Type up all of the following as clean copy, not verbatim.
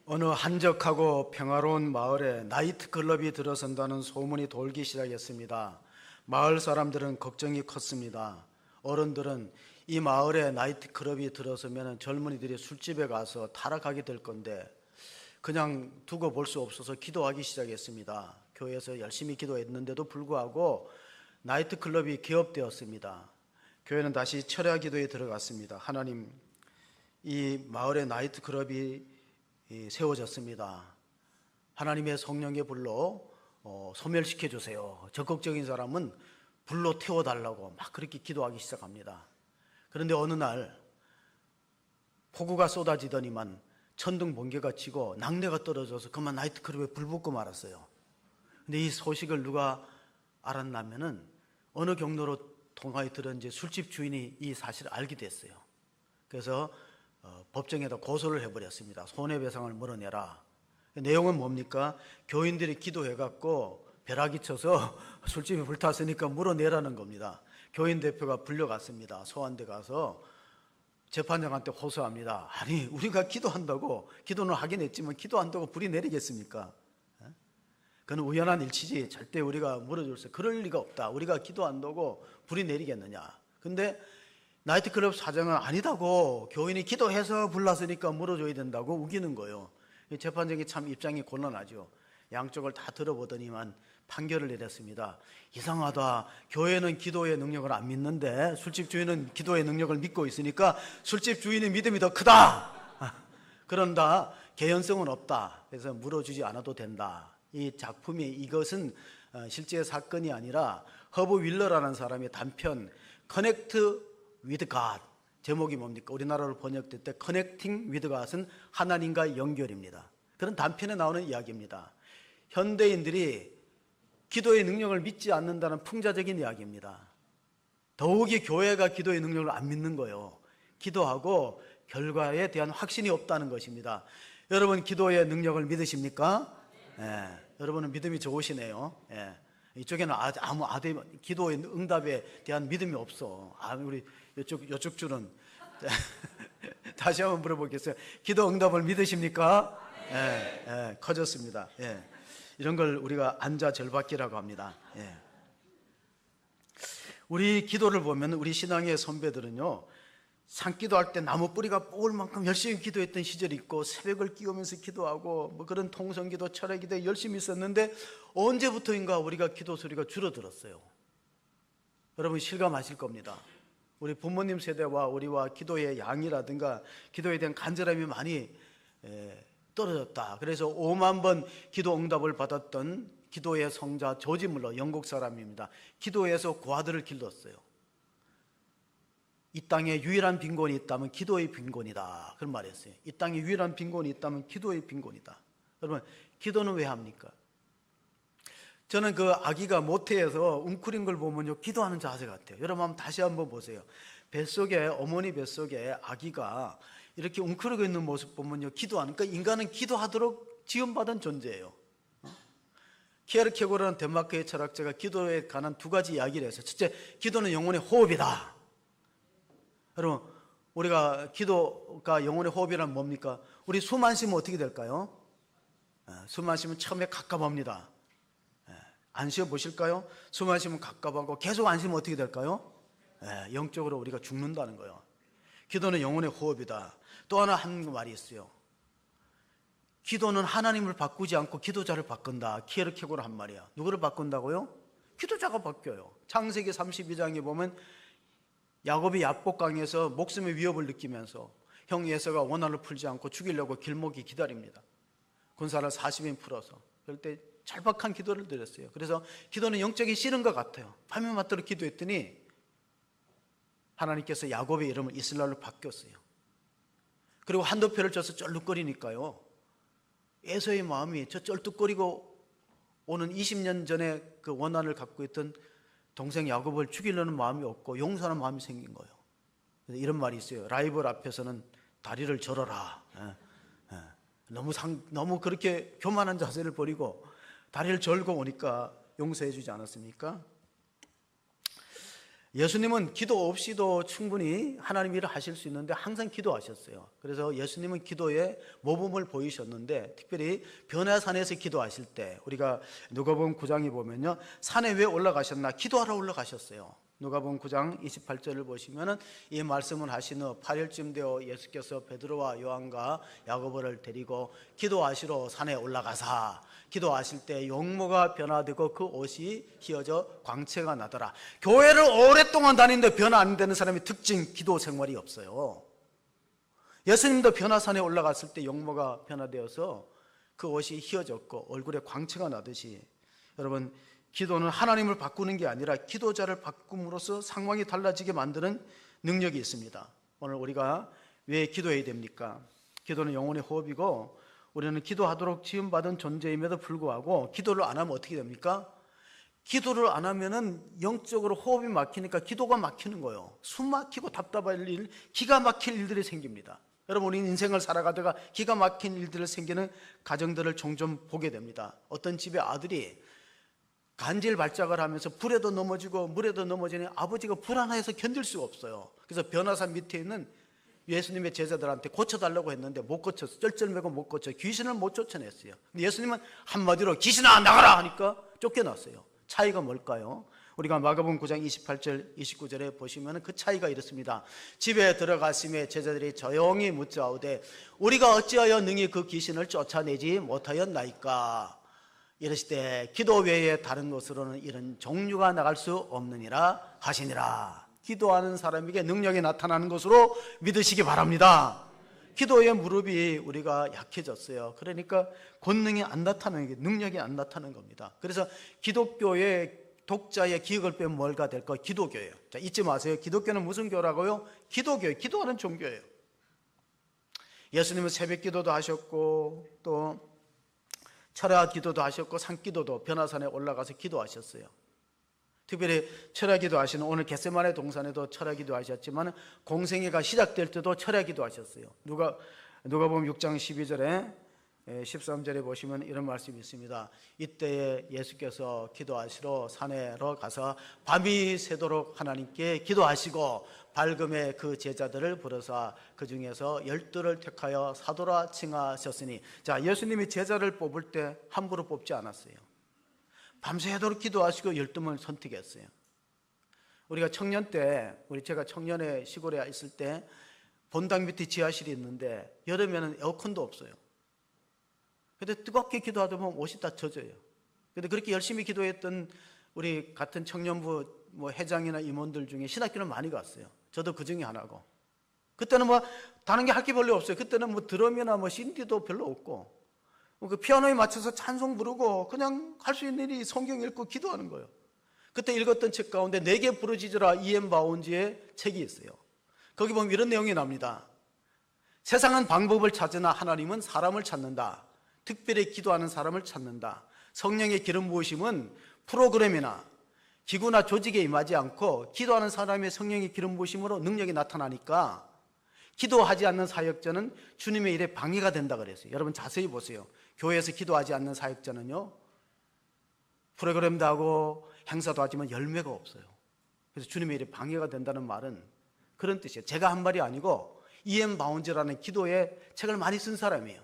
어느 한적하고 평화로운 마을에 나이트클럽이 들어선다는 소문이 돌기 시작했습니다. 마을 사람들은 걱정이 컸습니다. 어른들은 이 마을에 나이트클럽이 들어서면 젊은이들이 술집에 가서 타락하게 될 건데 그냥 두고 볼 수 없어서 기도하기 시작했습니다. 교회에서 열심히 기도했는데도 불구하고 나이트클럽이 개업되었습니다. 교회는 다시 철야 기도에 들어갔습니다. 하나님, 이 마을에 나이트클럽이 세워졌습니다. 하나님의 성령의 불로 소멸시켜 주세요. 적극적인 사람은 불로 태워달라고 막 그렇게 기도하기 시작합니다. 그런데 어느 날 폭우가 쏟아지더니만 천둥 번개가 치고 낙뢰가 떨어져서 그만 나이트클럽에 불 붙고 말았어요. 근데 이 소식을 누가 알았냐면은 어느 경로로 통화에 들었는지 술집 주인이 이 사실을 알게 됐어요. 그래서 법정에다 고소를 해버렸습니다. 손해배상을 물어내라. 내용은 뭡니까? 교인들이 기도해갖고 벼락이 쳐서 술집이 불탔으니까 물어내라는 겁니다. 교인 대표가 불려갔습니다. 소환대 가서 재판장한테 호소합니다. 아니, 우리가 기도한다고, 기도는 하긴 했지만 기도한다고 불이 내리겠습니까? 그건 우연한 일치지 절대 우리가 물어줄 수, 그럴 리가 없다. 우리가 기도한다고 불이 내리겠느냐. 근데 나이트클럽 사장은 아니다고, 교인이 기도해서 불났으니까 물어줘야 된다고 우기는 거예요. 재판장이 참 입장이 곤란하죠. 양쪽을 다 들어보더니만 판결을 내렸습니다. 이상하다. 교회는 기도의 능력을 안 믿는데 술집 주인은 기도의 능력을 믿고 있으니까 술집 주인의 믿음이 더 크다. 그런다. 개연성은 없다. 그래서 물어주지 않아도 된다. 이 작품이, 이것은 실제 사건이 아니라 허브 윌러라는 사람의 단편 커넥트 with God, 제목이 뭡니까? 우리나라로 번역될 때 Connecting with God은 하나님과 연결입니다. 그런 단편에 나오는 이야기입니다. 현대인들이 기도의 능력을 믿지 않는다는 풍자적인 이야기입니다. 더욱이 교회가 기도의 능력을 안 믿는 거예요. 기도하고 결과에 대한 확신이 없다는 것입니다. 여러분, 기도의 능력을 믿으십니까? 예, 여러분은 믿음이 좋으시네요. 예. 이쪽에는 아무 기도의 응답에 대한 믿음이 없어. 우리 이쪽 줄은 다시 한번 물어보겠어요. 기도 응답을 믿으십니까? 예, 예, 커졌습니다. 예. 이런 걸 우리가 안자절받기라고 합니다. 예. 우리 기도를 보면 우리 신앙의 선배들은요, 산기도할 때 나무 뿌리가 뽑을 만큼 열심히 기도했던 시절이 있고, 새벽을 끼우면서 기도하고 뭐 그런 통성기도, 철야기도에 열심히 있었는데 언제부터인가 우리가 기도 소리가 줄어들었어요. 여러분 실감하실 겁니다. 우리 부모님 세대와 우리와 기도의 양이라든가 기도에 대한 간절함이 많이 떨어졌다. 그래서 5만 번 기도 응답을 받았던 기도의 성자 조지 물러, 영국 사람입니다. 기도에서 고아들을 길렀어요. 이 땅에 유일한 빈곤이 있다면 기도의 빈곤이다, 그런 말을 했어요. 이 땅에 유일한 빈곤이 있다면 기도의 빈곤이다. 여러분, 기도는 왜 합니까? 저는 그 아기가 모태에서 웅크린 걸 보면요, 기도하는 자세 같아요. 여러분 다시 한번 보세요. 뱃속에, 어머니 뱃속에 아기가 이렇게 웅크리고 있는 모습 보면요, 기도하니까, 인간은 기도하도록 지음받은 존재예요. 키에르케고르라는 덴마크의 철학자가 기도에 관한 두 가지 이야기를 했어요. 첫째, 기도는 영혼의 호흡이다. 여러분, 우리가 기도가 영혼의 호흡이란 뭡니까? 우리 숨 안 쉬면 어떻게 될까요? 숨 안 쉬면 처음에 갑갑합니다. 안 쉬어 보실까요? 숨 안 쉬면 갑갑하고 계속 안 쉬면 어떻게 될까요? 영적으로 우리가 죽는다는 거예요. 기도는 영혼의 호흡이다. 또 하나 한 말이 있어요. 기도는 하나님을 바꾸지 않고 기도자를 바꾼다. 키에르케고르 한 말이야. 누구를 바꾼다고요? 기도자가 바뀌어요. 창세기 32장에 보면 야곱이 야복강에서 목숨의 위협을 느끼면서 형 에서가 원한을 풀지 않고 죽이려고 길목이 기다립니다. 군사를 40인 풀어서. 그럴 때 절박한 기도를 드렸어요. 그래서 기도는 영적인 씨름 것 같아요. 밤에 맞도록 기도했더니 하나님께서 야곱의 이름을 이스라엘로 바뀌었어요. 그리고 한두 표를 쳐서 쩔뚝거리니까요, 에서의 마음이 저 쩔뚝거리고 오는 20년 전에 그 원한을 갖고 있던 동생 야곱을 죽이려는 마음이 없고 용서하는 마음이 생긴 거예요. 그래서 이런 말이 있어요. 라이벌 앞에서는 다리를 절어라. 너무 그렇게 교만한 자세를 버리고 다리를 절고 오니까 용서해 주지 않았습니까? 예수님은 기도 없이도 충분히 하나님 일을 하실 수 있는데 항상 기도하셨어요. 그래서 예수님은 기도에 모범을 보이셨는데, 특별히 변화산에서 기도하실 때 우리가 누가복음 9장에 보면요, 산에 왜 올라가셨나? 기도하러 올라가셨어요. 누가복음 9장 28절을 보시면은 이 말씀을 하신 후 8일쯤 되어 예수께서 베드로와 요한과 야고보를 데리고 기도하시러 산에 올라가사, 기도하실 때 용모가 변화되고 그 옷이 휘어져 광채가 나더라. 교회를 오랫동안 다니는데 변화 안 되는 사람의 특징, 기도 생활이 없어요. 예수님도 변화산에 올라갔을 때 용모가 변화되어서 그 옷이 휘어졌고 얼굴에 광채가 나듯이, 여러분, 기도는 하나님을 바꾸는 게 아니라 기도자를 바꿈으로써 상황이 달라지게 만드는 능력이 있습니다. 오늘 우리가 왜 기도해야 됩니까? 기도는 영혼의 호흡이고 우리는 기도하도록 지음받은 존재임에도 불구하고 기도를 안 하면 어떻게 됩니까? 기도를 안 하면은 영적으로 호흡이 막히니까 기도가 막히는 거예요. 숨 막히고 답답할 일, 기가 막힐 일들이 생깁니다. 여러분, 우리 인생을 살아가다가 기가 막힌 일들이 생기는 가정들을 종종 보게 됩니다. 어떤 집의 아들이 간질 발작을 하면서 불에도 넘어지고 물에도 넘어지니 아버지가 불안해서 견딜 수가 없어요. 그래서 변화산 밑에 있는 예수님의 제자들한테 고쳐달라고 했는데 못 고쳤어요. 쩔쩔매고 못 고쳐, 귀신을 못 쫓아냈어요. 근데 예수님은 한마디로 귀신아 나가라 하니까 쫓겨났어요. 차이가 뭘까요? 우리가 마가복음 9장 28절 29절에 보시면 그 차이가 이렇습니다. 집에 들어갔음에 제자들이 조용히 묻자오되 우리가 어찌하여 능히 그 귀신을 쫓아내지 못하였나이까? 이러실 때 기도 외에 다른 것으로는 이런 종류가 나갈 수 없느니라 하시니라. 기도하는 사람에게 능력이 나타나는 것으로 믿으시기 바랍니다. 기도의 무릎이 우리가 약해졌어요. 그러니까 권능이 안 나타나는 게, 능력이 안 나타나는 겁니다. 그래서 기독교의 독자의 기억을 빼면 뭘가 될까? 기도교예요. 자, 잊지 마세요. 기독교는 무슨 교라고요? 기도교예요. 기도하는 종교예요. 예수님은 새벽 기도도 하셨고 또 철야 기도도 하셨고 산기도도 변화산에 올라가서 기도하셨어요. 특별히 철야 기도하시는 오늘 겟세마네 동산에도 철야 기도하셨지만 공생애가 시작될 때도 철야 기도하셨어요. 누가복음 6장 12절에 13절에 보시면 이런 말씀이 있습니다. 이때에 예수께서 기도하시러 산에로 가서 밤이 새도록 하나님께 기도하시고 밝음에 그 제자들을 부르사 그 중에서 12를 택하여 사도라 칭하셨으니, 자, 예수님이 제자를 뽑을 때 함부로 뽑지 않았어요. 밤새도록 기도하시고 12을 선택했어요. 우리가 청년 때, 제가 청년의 시골에 있을 때 본당 밑에 지하실이 있는데 여름에는 에어컨도 없어요. 근데 뜨겁게 기도하다 보면 옷이 다 젖어요. 근데 그렇게 열심히 기도했던 우리 같은 청년부 회장이나 임원들 중에 신학교를 많이 갔어요. 저도 그 중에 하나고. 그때는 다른 게 할 게 별로 없어요. 그때는 드럼이나 CD도 별로 없고, 그 피아노에 맞춰서 찬송 부르고 그냥 할 수 있는 일이 성경 읽고 기도하는 거예요. 그때 읽었던 책 가운데 내게 부르짖으라 E.M. 바운지의 책이 있어요. 거기 보면 이런 내용이 납니다. 세상은 방법을 찾으나 하나님은 사람을 찾는다. 특별히 기도하는 사람을 찾는다. 성령의 기름 부으심은 프로그램이나 기구나 조직에 임하지 않고 기도하는 사람의 성령의 기름 부으심으로 능력이 나타나니까 기도하지 않는 사역자는 주님의 일에 방해가 된다 그랬어요. 여러분 자세히 보세요. 교회에서 기도하지 않는 사역자는요, 프로그램도 하고 행사도 하지만 열매가 없어요. 그래서 주님의 일에 방해가 된다는 말은 그런 뜻이에요. 제가 한 말이 아니고 E.M. 바운즈라는 기도의 책을 많이 쓴 사람이에요.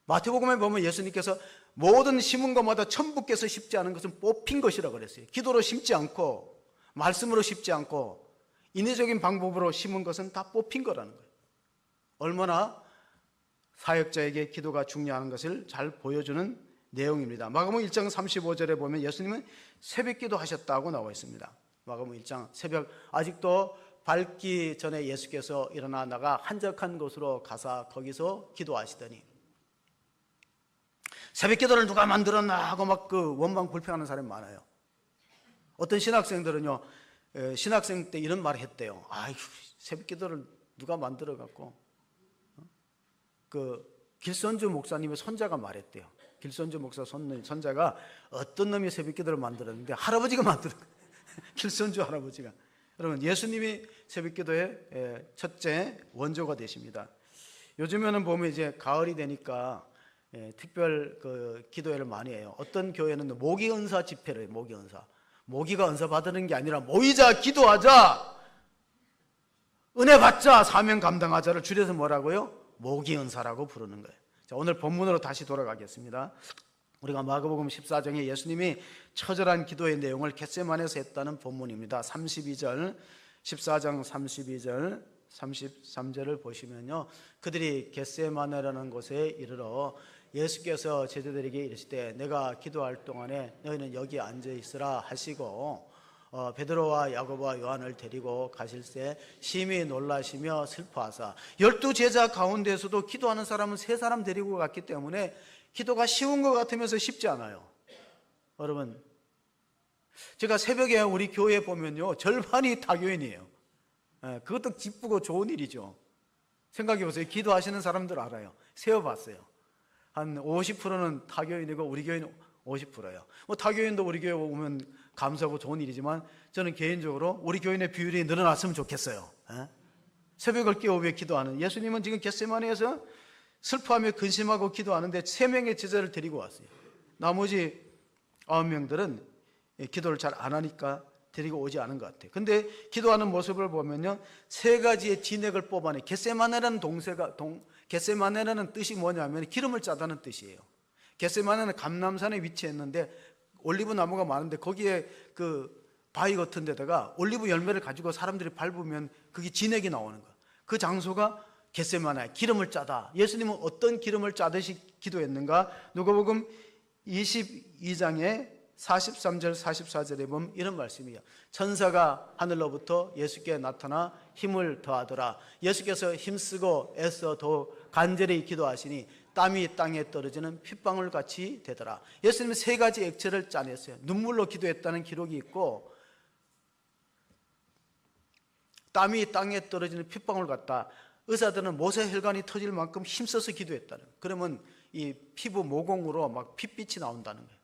마태복음에 보면 예수님께서 모든 심은 것마다 천부께서 심지 않은 것은 뽑힌 것이라고 그랬어요. 기도로 심지 않고 말씀으로 심지 않고 인위적인 방법으로 심은 것은 다 뽑힌 거라는 거예요. 얼마나 사역자에게 기도가 중요한 것을 잘 보여주는 내용입니다. 마가복음 1장 35절에 보면 예수님은 새벽 기도하셨다고 나와 있습니다. 마가복음 1장 새벽, 아직도 밝기 전에 예수께서 일어나 나가 한적한 곳으로 가사 거기서 기도하시더니, 새벽 기도를 누가 만들었나 하고 원망 불평하는 사람이 많아요. 어떤 신학생들은요, 신학생 때 이런 말을 했대요. 아이고, 새벽 기도를 누가 만들어 갖고, 길선주 목사님의 손자가 말했대요. 길선주 목사 손자가 어떤 놈이 새벽 기도를 만들었는데 할아버지가 만든 거예요. 길선주 할아버지가. 여러분, 예수님이 새벽 기도의 첫째 원조가 되십니다. 요즘에는 보면 이제 가을이 되니까 특별 기도회를 많이 해요. 어떤 교회는 모기은사 집회를 해요. 모기은사. 모기가 은사 받는 게 아니라 모이자, 기도하자, 은혜 받자, 사명 감당하자를 줄여서 뭐라고요? 모기 은사라고 부르는 거예요. 자, 오늘 본문으로 다시 돌아가겠습니다. 우리가 마가복음 14장에 예수님이 처절한 기도의 내용을 겟세마네에서 했다는 본문입니다. 32절, 14장 32절, 33절을 보시면요, 그들이 겟세마네라는 곳에 이르러 예수께서 제자들에게 이르시되 내가 기도할 동안에 너희는 여기 앉아 있으라 하시고 베드로와 야고보와 요한을 데리고 가실새 심히 놀라시며 슬퍼하사 12제자 가운데서도 기도하는 사람은 3사람 데리고 갔기 때문에 기도가 쉬운 것 같으면서 쉽지 않아요. 여러분, 제가 새벽에 우리 교회에 보면요, 절반이 타교인이에요. 그것도 기쁘고 좋은 일이죠. 생각해 보세요. 기도하시는 사람들 알아요. 세어봤어요. 한 50%는 타교인이고 우리 교회는 50%예요. 뭐 타교인도 우리 교회 오면 감사하고 좋은 일이지만 저는 개인적으로 우리 교인의 비율이 늘어났으면 좋겠어요. 새벽을 깨워 왜 기도하는, 예수님은 지금 겟세마네에서 슬퍼하며 근심하고 기도하는데 3명의 제자를 데리고 왔어요. 나머지 9명들은 기도를 잘 안 하니까 데리고 오지 않은 것 같아요. 근데 기도하는 모습을 보면요, 3가지의 진액을 뽑아내. 겟세마네라는 뜻이 뭐냐면 기름을 짜다는 뜻이에요. 겟세마네는 감람산에 위치했는데 올리브 나무가 많은데 거기에 그 바위 같은 데다가 올리브 열매를 가지고 사람들이 밟으면 그게 진액이 나오는 거예요. 그 장소가 겟세마네, 기름을 짜다. 예수님은 어떤 기름을 짜듯이 기도했는가? 누가복음 22장에 43절 44절에 보면 이런 말씀이에요. 천사가 하늘로부터 예수께 나타나 힘을 더하더라. 예수께서 힘쓰고 애써 더 간절히 기도하시니 땀이 땅에 떨어지는 핏방울 같이 되더라. 예수님은 3가지 액체를 짜냈어요. 눈물로 기도했다는 기록이 있고, 땀이 땅에 떨어지는 핏방울 같다. 의사들은 모세혈관이 터질 만큼 힘써서 기도했다는 거예요. 그러면 이 피부 모공으로 막 핏빛이 나온다는 거예요.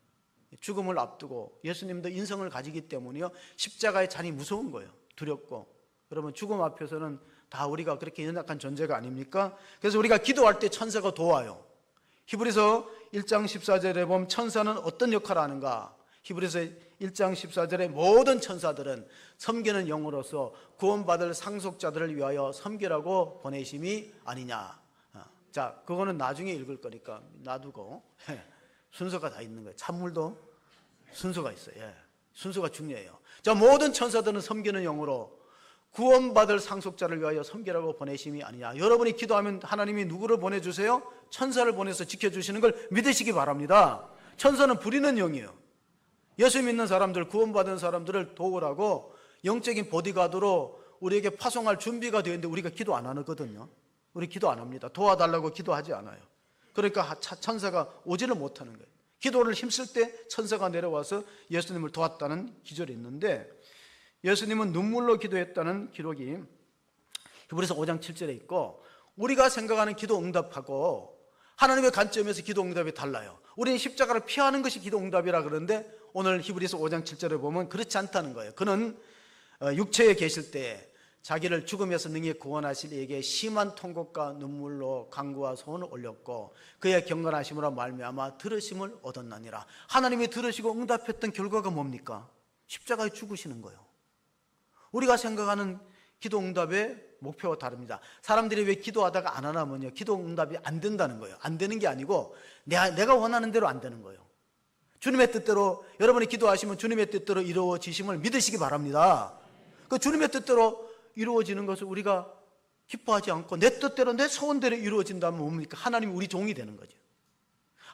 죽음을 앞두고 예수님도 인성을 가지기 때문에요, 십자가의 잔이 무서운 거예요. 두렵고. 여러분, 죽음 앞에서는 다 우리가 그렇게 연약한 존재가 아닙니까? 그래서 우리가 기도할 때 천사가 도와요. 히브리서 1장 14절에 보면 천사는 어떤 역할을 하는가? 히브리서 1장 14절에 모든 천사들은 섬기는 영으로서 구원받을 상속자들을 위하여 섬기라고 보내심이 아니냐. 자, 그거는 나중에 읽을 거니까 놔두고 순서가 다 있는 거예요. 찬물도 순서가 있어요. 순서가 중요해요. 자, 모든 천사들은 섬기는 영으로 구원받을 상속자를 위하여 섬기라고 보내심이 아니냐. 여러분이 기도하면 하나님이 누구를 보내주세요? 천사를 보내서 지켜주시는 걸 믿으시기 바랍니다. 천사는 부리는 영이에요. 예수 믿는 사람들, 구원받은 사람들을 도우라고 영적인 보디가드로 우리에게 파송할 준비가 되어 있는데 우리가 기도 안 하거든요. 우리 기도 안 합니다. 도와달라고 기도하지 않아요. 그러니까 천사가 오지를 못하는 거예요. 기도를 힘쓸 때 천사가 내려와서 예수님을 도왔다는 기절이 있는데, 예수님은 눈물로 기도했다는 기록이 히브리서 5장 7절에 있고, 우리가 생각하는 기도 응답하고 하나님의 관점에서 기도 응답이 달라요. 우리는 십자가를 피하는 것이 기도 응답이라 그러는데 오늘 히브리서 5장 7절에 보면 그렇지 않다는 거예요. 그는 육체에 계실 때 자기를 죽음에서 능히 구원하실 이에게 심한 통곡과 눈물로 간구와 소원을 올렸고 그의 경건하심으로 말미암아 들으심을 얻었나니라. 하나님이 들으시고 응답했던 결과가 뭡니까? 십자가에 죽으시는 거예요. 우리가 생각하는 기도 응답의 목표와 다릅니다. 사람들이 왜 기도하다가 안 하냐면요, 기도 응답이 안 된다는 거예요. 안 되는 게 아니고 내가 원하는 대로 안 되는 거예요. 주님의 뜻대로, 여러분이 기도하시면 주님의 뜻대로 이루어지심을 믿으시기 바랍니다. 그 주님의 뜻대로 이루어지는 것을 우리가 기뻐하지 않고 내 뜻대로 내 소원대로 이루어진다면 뭡니까? 하나님이 우리 종이 되는 거죠.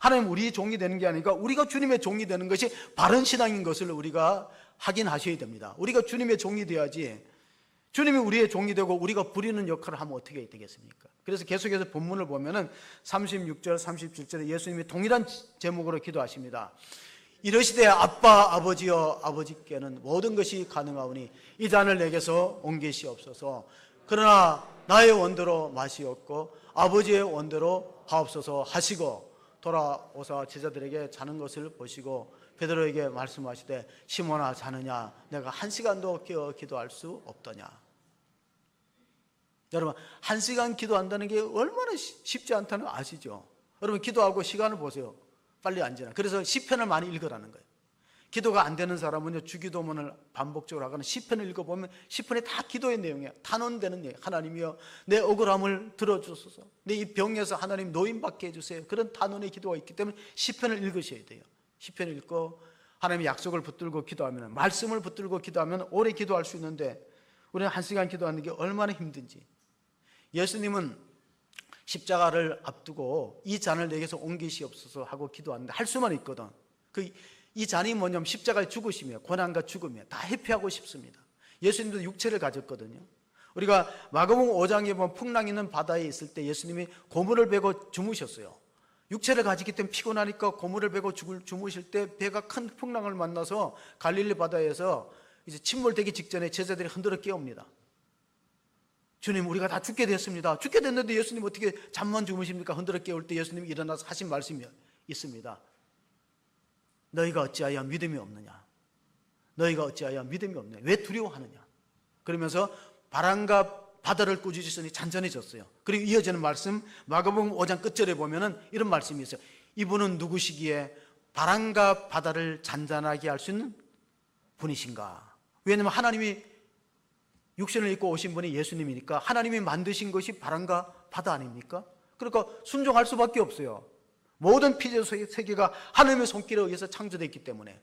하나님 우리 종이 되는 게 아니라 우리가 주님의 종이 되는 것이 바른 신앙인 것을 우리가 확인하셔야 됩니다. 우리가 주님의 종이 돼야지, 주님이 우리의 종이 되고 우리가 부리는 역할을 하면 어떻게 되겠습니까? 그래서 계속해서 본문을 보면은 36절 37절에 예수님이 동일한 제목으로 기도하십니다. 이르시되 아빠 아버지여, 아버지께는 모든 것이 가능하오니 이 잔을 내게서 옮기시옵소서. 그러나 나의 원대로 마시옵고 아버지의 원대로 하옵소서 하시고 돌아오사 제자들에게 자는 것을 보시고 베드로에게 말씀하시되 시몬아 자느냐, 내가 1시간도 깨어 기도할 수 없더냐. 여러분, 1시간 기도한다는 게 얼마나 쉽지 않다는 거 아시죠? 여러분, 기도하고 시간을 보세요. 빨리 안 지나. 그래서 시편을 많이 읽으라는 거예요. 기도가 안 되는 사람은요, 주기도문을 반복적으로 하거나 시편을 읽어보면 시편에 다 기도의 내용이에요. 탄원되는 내용. 하나님이여, 내 억울함을 들어주소서. 내 이 병에서 하나님 노인받게 해주세요. 그런 탄원의 기도가 있기 때문에 시편을 읽으셔야 돼요. 시편을 읽고 하나님의 약속을 붙들고 기도하면, 말씀을 붙들고 기도하면 오래 기도할 수 있는데, 우리는 1시간 기도하는 게 얼마나 힘든지. 예수님은 십자가를 앞두고 이 잔을 내게서 옮기시옵소서 하고 기도하는데 할 수만 있거든. 이 잔이 뭐냐면 십자가의 죽으심이에요. 고난과 죽음이에요. 다 회피하고 싶습니다. 예수님도 육체를 가졌거든요. 우리가 마가복음 5장에 보면 풍랑 있는 바다에 있을 때 예수님이 고물을 베고 주무셨어요. 육체를 가지기 때문에 피곤하니까 고물을 베고 주무실 때 배가 큰 풍랑을 만나서 갈릴리 바다에서 이제 침몰되기 직전에 제자들이 흔들어 깨웁니다. 주님, 우리가 다 죽게 됐습니다. 죽게 됐는데 예수님 어떻게 잠만 주무십니까? 흔들어 깨울 때 예수님이 일어나서 하신 말씀이 있습니다. 너희가 어찌하여 믿음이 없느냐? 너희가 어찌하여 믿음이 없느냐? 왜 두려워하느냐? 그러면서 바람과 바다를 꾸짖으시니 잔잔해졌어요. 그리고 이어지는 말씀, 마가복음 5장 끝절에 보면은 이런 말씀이 있어요. 이분은 누구시기에 바람과 바다를 잔잔하게 할 수 있는 분이신가? 왜냐하면 하나님이 육신을 입고 오신 분이 예수님이니까 하나님이 만드신 것이 바람과 바다 아닙니까? 그러니까 순종할 수밖에 없어요. 모든 피조 세계가 하나님의 손길에 의해서 창조됐기 때문에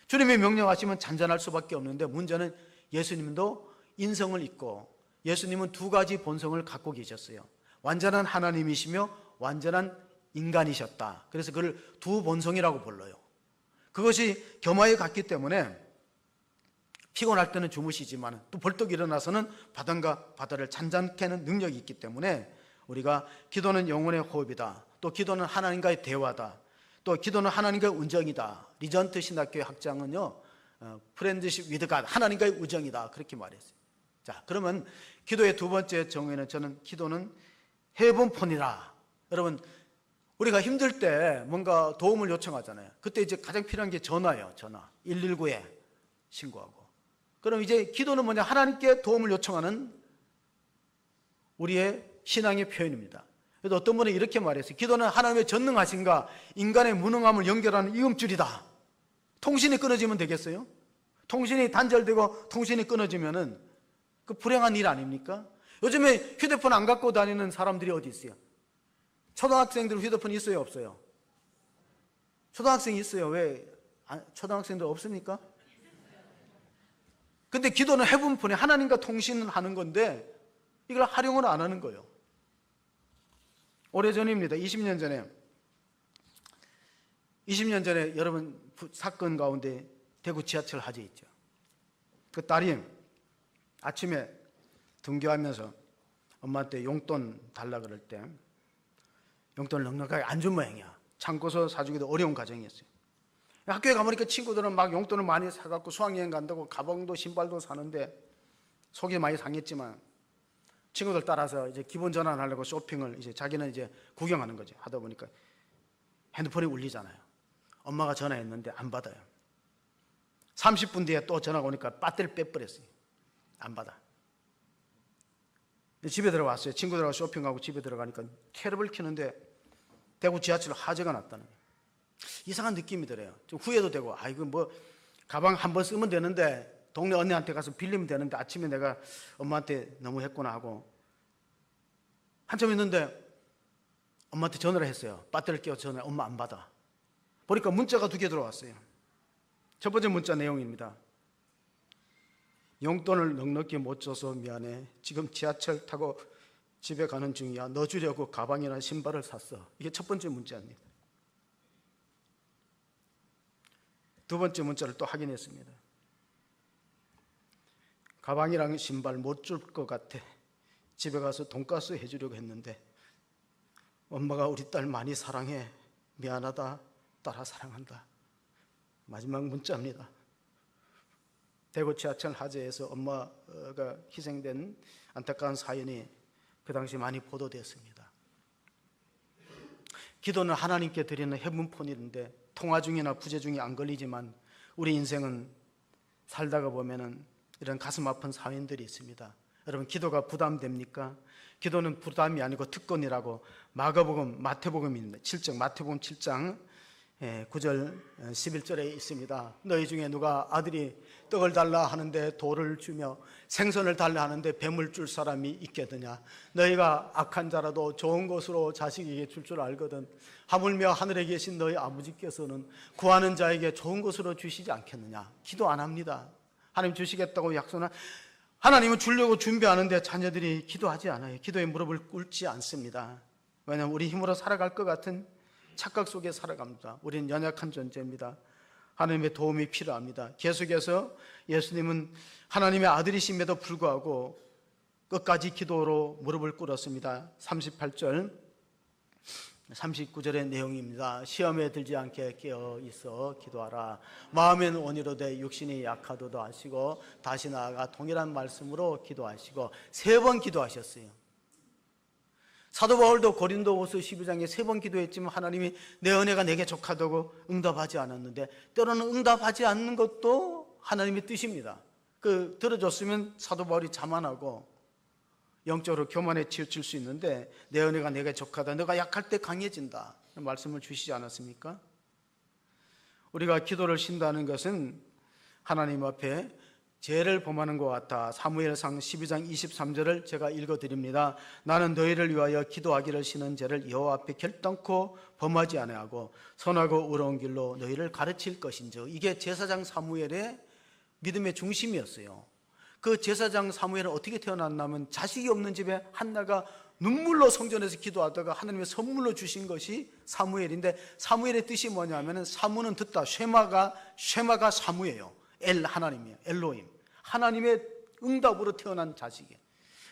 주님이 명령하시면 잔잔할 수밖에 없는데, 문제는 예수님도 인성을 입고 예수님은 두 가지 본성을 갖고 계셨어요. 완전한 하나님이시며 완전한 인간이셨다. 그래서 그를 두 본성이라고 불러요. 그것이 겸하여 갔기 때문에 피곤할 때는 주무시지만 또 벌떡 일어나서는 바람과 바다를 잔잔케 하는 능력이 있기 때문에 우리가 기도는 영혼의 호흡이다. 또 기도는 하나님과의 대화다. 또 기도는 하나님과의 운정이다. 리전트 신학교의 학장은요, 프렌드십 위드 갓, 하나님과의 우정이다. 그렇게 말했어요. 자, 그러면 기도의 두 번째 정의는, 저는 기도는 헤븐폰이라. 여러분, 우리가 힘들 때 뭔가 도움을 요청하잖아요. 그때 이제 가장 필요한 게 전화예요. 전화. 119에 신고하고. 그럼 이제 기도는 뭐냐? 하나님께 도움을 요청하는 우리의 신앙의 표현입니다. 그래서 어떤 분은 이렇게 말했어요. 기도는 하나님의 전능하신가 인간의 무능함을 연결하는 이음줄이다. 통신이 끊어지면 되겠어요? 통신이 단절되고 통신이 끊어지면은 그 불행한 일 아닙니까? 요즘에 휴대폰 안 갖고 다니는 사람들이 어디 있어요? 초등학생들 휴대폰 있어요, 없어요? 초등학생 있어요. 왜? 초등학생들 없습니까? 근데 기도는 헤븐폰에 하나님과 통신하는 건데 이걸 활용을 안 하는 거예요. 오래전입니다. 20년 전에 여러분 사건 가운데 대구 지하철 화재 있죠. 그 딸이 아침에 등교하면서 엄마한테 용돈 달라 그럴 때 용돈을 넉넉하게 안 준 모양이야. 참고서 사주기도 어려운 가정이었어요. 학교에 가보니까 친구들은 막 용돈을 많이 사갖고 수학여행 간다고 가방도 신발도 사는데 속이 많이 상했지만 친구들 따라서 이제 기본 전환하려고 쇼핑을 이제 자기는 이제 구경하는 거지. 하다 보니까 핸드폰이 울리잖아요. 엄마가 전화했는데 안 받아요. 30분 뒤에 또 전화가 오니까 배터리를 빼버렸어요. 안 받아. 집에 들어왔어요. 친구들하고 쇼핑하고 집에 들어가니까 캐럽을 켜는데 대구 지하철 화재가 났다는 거예요. 이상한 느낌이 들어요. 좀 후회도 되고, 이거 뭐 가방 한 번 쓰면 되는데 동네 언니한테 가서 빌리면 되는데 아침에 내가 엄마한테 너무 했구나 하고 한참 있는데 엄마한테 전화를 했어요. 배터리를 끼워서 전화. 엄마 안 받아. 보니까 문자가 2개 들어왔어요. 첫 번째 문자 내용입니다. 용돈을 넉넉히 못 줘서 미안해. 지금 지하철 타고 집에 가는 중이야. 너 주려고 가방이나 신발을 샀어. 이게 첫 번째 문자입니다. 두 번째 문자를 또 확인했습니다. 가방이랑 신발 못 줄 것 같아. 집에 가서 돈가스 해주려고 했는데 엄마가 우리 딸 많이 사랑해. 미안하다. 딸아 사랑한다. 마지막 문자입니다. 대구 지하철 화재에서 엄마가 희생된 안타까운 사연이 그 당시 많이 보도되었습니다. 기도는 하나님께 드리는 헤븐폰인데 통화 중이나 부재 중에 안 걸리지만 우리 인생은 살다가 보면은 이런 가슴 아픈 사연들이 있습니다. 여러분, 기도가 부담됩니까? 기도는 부담이 아니고 특권이라고 마태복음 7장 9절 11절에 있습니다. 너희 중에 누가 아들이 떡을 달라 하는데 돌을 주며 생선을 달라 하는데 뱀을 줄 사람이 있겠느냐. 너희가 악한 자라도 좋은 것으로 자식에게 줄 줄 알거든. 하물며 하늘에 계신 너희 아버지께서는 구하는 자에게 좋은 것으로 주시지 않겠느냐. 기도 안 합니다. 하나님 주시겠다고 약속한, 하나님은 주려고 준비하는데 자녀들이 기도하지 않아요. 기도에 무릎을 꿇지 않습니다. 왜냐하면 우리 힘으로 살아갈 것 같은 착각 속에 살아갑니다. 우리는 연약한 존재입니다. 하나님의 도움이 필요합니다. 계속해서 예수님은 하나님의 아들이심에도 불구하고 끝까지 기도로 무릎을 꿇었습니다. 38절 39절의 내용입니다. 시험에 들지 않게 깨어 있어 기도하라. 마음엔 온유로되 육신이 약하도다 하시고 다시 나아가 동일한 말씀으로 기도하시고 3번 기도하셨어요. 사도 바울도 고린도후서 12장에 3번 기도했지만 하나님이 내 은혜가 내게 족하다고 응답하지 않았는데, 때로는 응답하지 않는 것도 하나님의 뜻입니다. 들어줬으면 사도 바울이 자만하고 영적으로 교만에 치우칠 수 있는데, 내 은혜가 내게 족하다, 너가 약할 때 강해진다 말씀을 주시지 않았습니까? 우리가 기도를 쉰다는 것은 하나님 앞에 죄를 범하는 것 같아. 사무엘상 12장 23절을 제가 읽어드립니다. 나는 너희를 위하여 기도하기를 쉬는 죄를 여호와 앞에 결단코 범하지 아니하고 선하고 의로운 길로 너희를 가르칠 것인즉. 이게 제사장 사무엘의 믿음의 중심이었어요. 그 제사장 사무엘은 어떻게 태어났냐면 자식이 없는 집에 한나가 눈물로 성전에서 기도하다가 하나님의 선물로 주신 것이 사무엘인데, 사무엘의 뜻이 뭐냐면 사무는 듣다, 쉐마가 사무예요. 하나님이에요. 엘로힘, 하나님의 응답으로 태어난 자식이에요.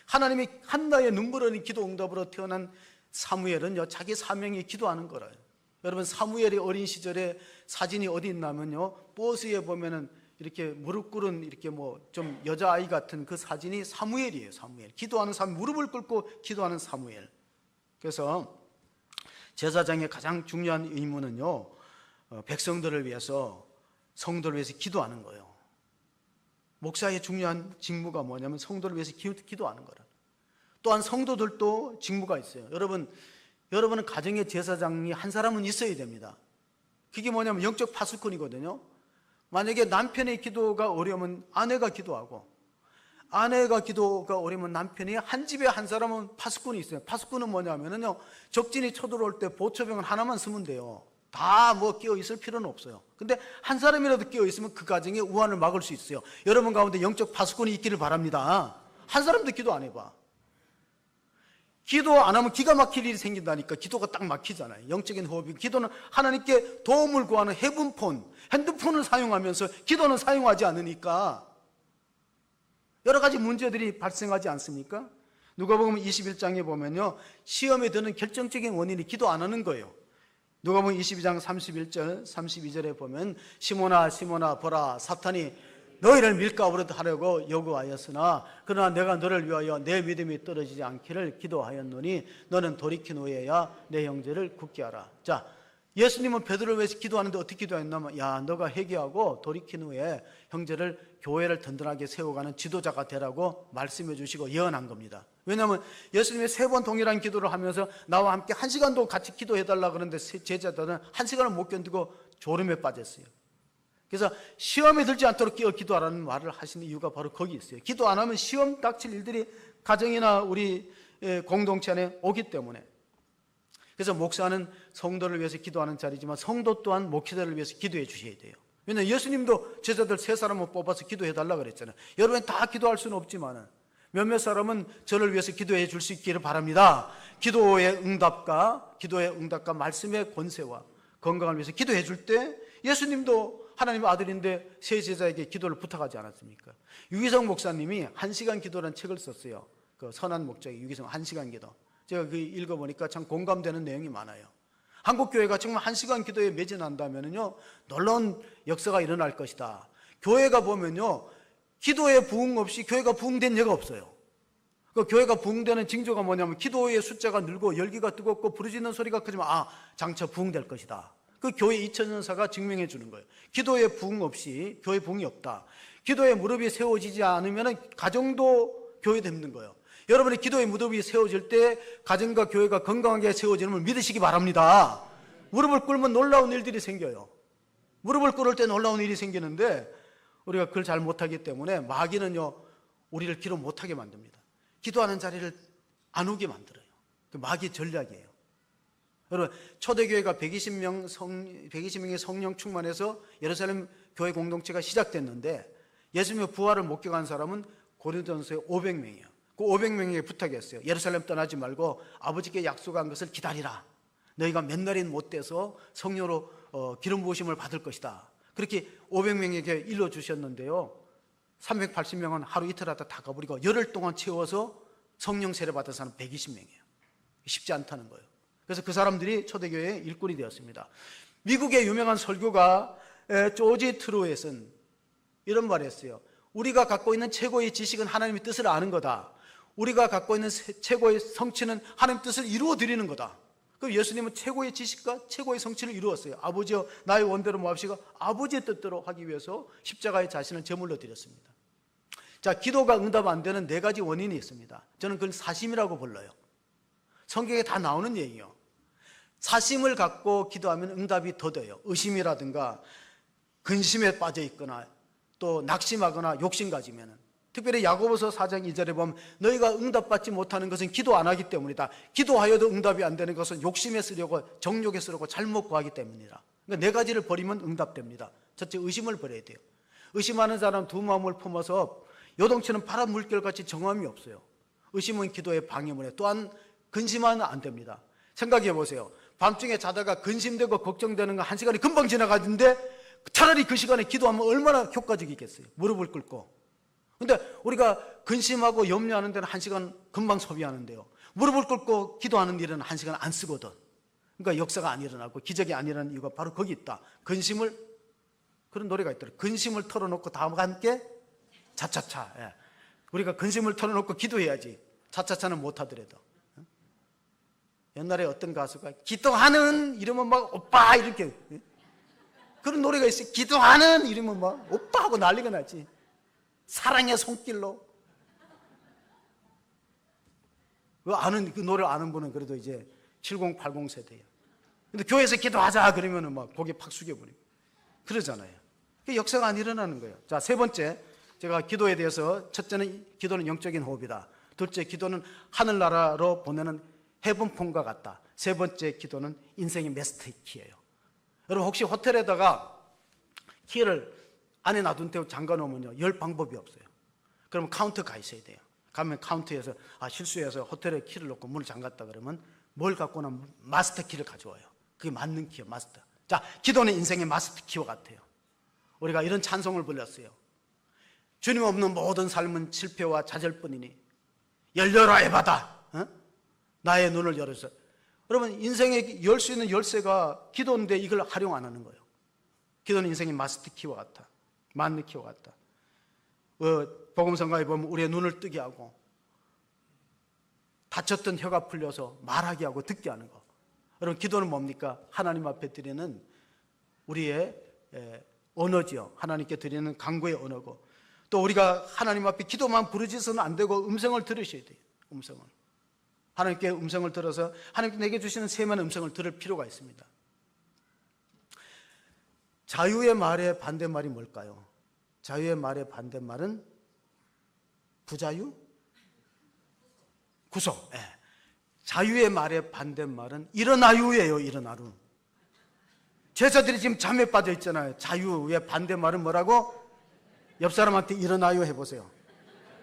하나님이 한나의 눈물 흘린 기도 응답으로 태어난 사무엘은요, 자기 사명이 기도하는 거라요. 여러분, 사무엘의 어린 시절에 사진이 어디 있냐면요, 버스에 보면은 이렇게 무릎 꿇은 이렇게 좀 여자아이 같은 그 사진이 사무엘이에요. 사무엘, 기도하는 사무엘, 무릎을 꿇고 기도하는 사무엘. 그래서 제사장의 가장 중요한 의무는요, 백성들을 위해서, 성도를 위해서 기도하는 거예요. 목사의 중요한 직무가 뭐냐면 성도를 위해서 기도하는 거라. 또한 성도들도 직무가 있어요. 여러분은 가정의 제사장이 한 사람은 있어야 됩니다. 그게 뭐냐면 영적 파수꾼이거든요. 만약에 남편의 기도가 어려우면 아내가 기도하고, 아내가 기도가 어려우면 남편이, 한 집에 한 사람은 파수꾼이 있어요. 파수꾼은 뭐냐면요, 적진이 쳐들어올 때 보초병을 하나만 쓰면 돼요. 다 끼어 있을 필요는 없어요. 근데 한 사람이라도 끼어 있으면 그 가정의 우환을 막을 수 있어요. 여러분 가운데 영적 파수꾼이 있기를 바랍니다. 한 사람도 기도 안 해봐. 기도 안 하면 기가 막힐 일이 생긴다니까. 기도가 딱 막히잖아요. 영적인 호흡이. 기도는 하나님께 도움을 구하는 헤븐폰, 핸드폰을 사용하면서 기도는 사용하지 않으니까 여러 가지 문제들이 발생하지 않습니까? 누가복음 21장에 보면요, 시험에 드는 결정적인 원인이 기도 안 하는 거예요. 누가복음 22장 31절 32절에 보면 시몬아 시몬아 보라, 사탄이 너희를 밀가부르듯 하려고 요구하였으나 그러나 내가 너를 위하여 내 믿음이 떨어지지 않기를 기도하였노니 너는 돌이킨 후에야 내 형제를 굳게 하라. 자, 예수님은 베드로를 위해서 기도하는데 어떻게 기도했냐면, 야, 너가 회개하고 돌이킨 후에 형제를, 교회를 든든하게 세워가는 지도자가 되라고 말씀해 주시고 예언한 겁니다. 왜냐하면 예수님이 3번 동일한 기도를 하면서 나와 함께 1시간도 같이 기도해달라 그러는데 제자들은 1시간을 못 견디고 졸음에 빠졌어요. 그래서 시험에 들지 않도록 기도하라는 말을 하시는 이유가 바로 거기 있어요. 기도 안 하면 시험 닥칠 일들이 가정이나 우리 공동체 안에 오기 때문에. 그래서 목사는 성도를 위해서 기도하는 자리지만 성도 또한 목회자를 위해서 기도해 주셔야 돼요. 왜냐하면 예수님도 제자들 3사람을 뽑아서 기도해 달라고 그랬잖아요. 여러분 다 기도할 수는 없지만 몇몇 사람은 저를 위해서 기도해 줄 수 있기를 바랍니다. 기도의 응답과 말씀의 권세와 건강을 위해서 기도해 줄 때 예수님도 하나님의 아들인데 세 제자에게 기도를 부탁하지 않았습니까? 유기성 목사님이 1시간 기도라는 책을 썼어요. 그 선한 목적의 유기성 1시간 기도. 제가 그 읽어보니까 참 공감되는 내용이 많아요. 한국 교회가 정말 1시간 기도에 매진한다면요, 놀라운 역사가 일어날 것이다. 교회가 보면요, 기도에 부흥 없이 교회가 부흥된 예가 없어요. 그 교회가 부흥되는 징조가 뭐냐면 기도의 숫자가 늘고 열기가 뜨겁고 부르짖는 소리가 크지만 장차 부흥될 것이다. 그 교회 2000년사가 증명해 주는 거예요. 기도에 부흥 없이 교회 부흥이 없다. 기도에 무릎이 세워지지 않으면 가정도 교회도 힘든 거예요. 여러분의 기도의 무릎이 세워질 때 가정과 교회가 건강하게 세워지는 걸 믿으시기 바랍니다. 무릎을 꿇으면 놀라운 일들이 생겨요. 무릎을 꿇을 때 놀라운 일이 생기는데 우리가 그걸 잘 못하기 때문에 마귀는요, 우리를 기도 못하게 만듭니다. 기도하는 자리를 안 오게 만들어요. 그 마귀 전략이에요. 여러분, 초대교회가 120명의 성령 충만해서 예루살렘 교회 공동체가 시작됐는데 예수님의 부활을 목격한 사람은 고린도전서에 500명이에요. 그 500명에게 부탁했어요. 예루살렘 떠나지 말고 아버지께 약속한 것을 기다리라. 너희가 몇 날인 못 돼서 성령으로 기름 부으심을 받을 것이다. 그렇게 500명에게 일러주셨는데요, 380명은 하루 이틀 하다 다 가버리고 열흘 동안 채워서 성령 세례 받은 사람 120명이에요. 쉽지 않다는 거예요. 그래서 그 사람들이 초대교회의 일꾼이 되었습니다. 미국의 유명한 설교가 조지 트루엣은 이런 말을 했어요. 우리가 갖고 있는 최고의 지식은 하나님의 뜻을 아는 거다. 우리가 갖고 있는 최고의 성취는 하나님의 뜻을 이루어 드리는 거다. 그럼 예수님은 최고의 지식과 최고의 성취를 이루었어요. 아버지여 나의 원대로 모합시고 아버지의 뜻대로 하기 위해서 십자가에 자신을 제물로 드렸습니다. 자, 기도가 응답 안 되는 네 가지 원인이 있습니다. 저는 그걸 사심이라고 불러요. 성경에 다 나오는 얘기예요. 사심을 갖고 기도하면 응답이 더뎌요. 의심이라든가 근심에 빠져 있거나 또 낙심하거나 욕심 가지면은, 특별히 야고보서 4장 2절에 보면 너희가 응답받지 못하는 것은 기도 안 하기 때문이다. 기도하여도 응답이 안 되는 것은 욕심에 쓰려고 정욕에 쓰려고 잘못 구하기 때문이다. 그러니까 네 가지를 버리면 응답됩니다. 첫째, 의심을 버려야 돼요. 의심하는 사람 두 마음을 품어서 요동치는 바람 물결같이 정함이 없어요. 의심은 기도의 방해물이에요. 또한 근심하면 안 됩니다. 생각해 보세요. 밤중에 자다가 근심되고 걱정되는 거 1시간이 금방 지나가는데 차라리 그 시간에 기도하면 얼마나 효과적이겠어요. 무릎을 꿇고. 근데 우리가 근심하고 염려하는 데는 1시간 금방 소비하는데요, 무릎을 꿇고 기도하는 일은 1시간 안 쓰거든. 그러니까 역사가 안 일어나고 기적이 안 일어나는 이유가 바로 거기 있다. 근심을, 그런 노래가 있더라고요. 근심을 털어놓고 다음과 함께 차차차. 예. 우리가 근심을 털어놓고 기도해야지. 차차차는 못하더라도. 옛날에 어떤 가수가 기도하는 이러면 막 오빠 이렇게, 그런 노래가 있어요. 기도하는 이러면 막 오빠 하고 난리가 나지. 사랑의 손길로. 그 노래 아는 분은 그래도 이제 70, 80 세대예요. 근데 교회에서 기도하자 그러면은 막 고개 팍 숙여버리고 그러잖아요. 그게 역사가 안 일어나는 거예요. 자, 세 번째, 제가 기도에 대해서, 첫째는 기도는 영적인 호흡이다. 둘째, 기도는 하늘나라로 보내는 헤븐폰과 같다. 세 번째, 기도는 인생의 마스터 키예요. 여러분, 혹시 호텔에다가 키를 안에 놔둔 채 잠가 놓으면요, 열 방법이 없어요. 그러면 카운터 가 있어야 돼요. 가면 카운터에서 실수해서 호텔에 키를 놓고 문을 잠갔다 그러면 뭘 갖고 오면 마스터 키를 가져와요. 그게 맞는 키요, 마스터. 자, 기도는 인생의 마스터 키와 같아요. 우리가 이런 찬송을 불렀어요. 주님 없는 모든 삶은 실패와 좌절뿐이니 열려라 에바다. 나의 눈을 열어서. 여러분, 인생에 열 수 있는 열쇠가 기도인데 이걸 활용 안 하는 거예요. 기도는 인생의 마스터 키와 같아. 맞는 키와 같다. 복음성가에 보면 우리의 눈을 뜨게 하고 다쳤던 혀가 풀려서 말하게 하고 듣게 하는 거. 여러분, 기도는 뭡니까? 하나님 앞에 드리는 우리의 언어지요. 하나님께 드리는 간구의 언어고, 또 우리가 하나님 앞에 기도만 부르짖어서는 안 되고 음성을 들으셔야 돼요. 음성을. 하나님께 음성을 들어서 하나님께 내게 주시는 세밀한 음성을 들을 필요가 있습니다. 자유의 말의 반대말이 뭘까요? 자유의 말의 반대말은 부자유? 구속. 네. 자유의 말의 반대말은 일어나유예요. 일어나루. 제자들이 지금 잠에 빠져 있잖아요. 자유의 반대말은 뭐라고? 옆 사람한테 일어나유 해보세요.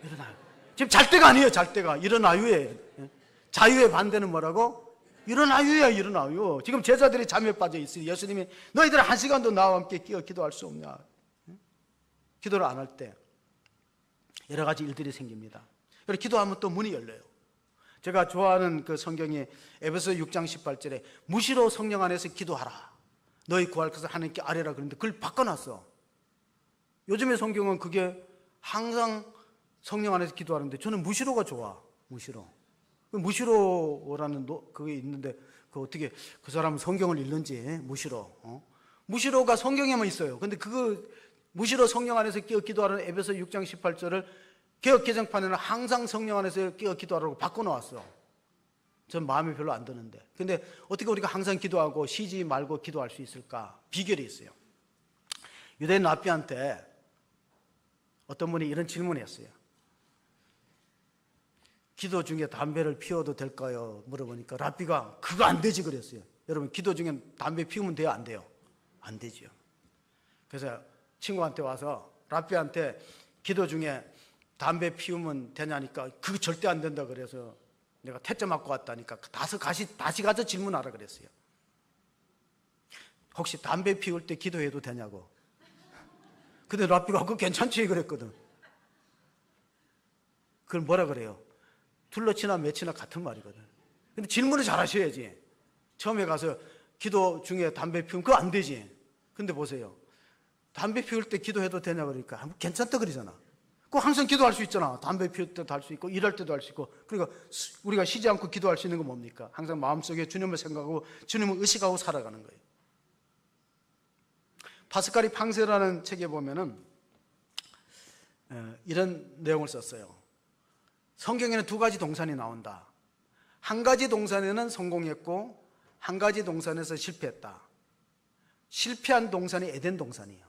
일어나요. 지금 잘 때가 아니에요. 잘 때가. 일어나유예요. 자유의 반대는 뭐라고? 일어나유야. 일어나유. 지금 제자들이 잠에 빠져 있으니 예수님이 너희들 1시간도 나와 함께 끼어 기도할 수 없냐. 기도를 안 할 때 여러 가지 일들이 생깁니다. 그리고 기도하면 또 문이 열려요. 제가 좋아하는 그 성경이 에베소 6장 18절에 무시로 성령 안에서 기도하라. 너희 구할 것을 하나님께 아뢰라 그랬는데 그걸 바꿔놨어. 요즘의 성경은 그게 항상 성령 안에서 기도하는데 저는 무시로가 좋아. 무시로. 무시로라는 그게 있는데 그 어떻게 그 사람은 성경을 읽는지 무시로. 무시로가 성경에만 있어요. 근데 그거 무시로 성령 안에서 끼어 기도하는 에베소 6장 18절을 개역 개정판에는 항상 성령 안에서 끼어 기도하라고 바꿔놓았어. 전 마음에 별로 안 드는데. 근데 어떻게 우리가 항상 기도하고 쉬지 말고 기도할 수 있을까? 비결이 있어요. 유대인 랍비한테 어떤 분이 이런 질문을 했어요. 기도 중에 담배를 피워도 될까요? 물어보니까 랍비가 그거 안 되지 그랬어요. 여러분, 기도 중에 담배 피우면 돼요? 안 돼요? 안 되죠. 그래서 친구한테 와서 랍비한테 기도 중에 담배 피우면 되냐니까 그거 절대 안 된다 그래서 내가 퇴짜 맞고 왔다니까 다시 가서 질문하라 그랬어요. 혹시 담배 피울 때 기도해도 되냐고. 근데 랍비가 그거 괜찮지 그랬거든. 그걸 뭐라 그래요? 둘러치나 매치나 같은 말이거든. 근데 질문을 잘 하셔야지. 처음에 가서 기도 중에 담배 피우면 그거 안 되지. 근데 보세요. 담배 피울 때 기도해도 되냐 그러니까 괜찮다 그러잖아. 그거 항상 기도할 수 있잖아. 담배 피울 때도 할 수 있고 일할 때도 할 수 있고. 그러니까 우리가 쉬지 않고 기도할 수 있는 건 뭡니까? 항상 마음속에 주님을 생각하고 주님을 의식하고 살아가는 거예요. 파스칼이 팡세라는 책에 보면은 이런 내용을 썼어요. 성경에는 두 가지 동산이 나온다. 한 가지 동산에는 성공했고 한 가지 동산에서 실패했다. 실패한 동산이 에덴 동산이에요.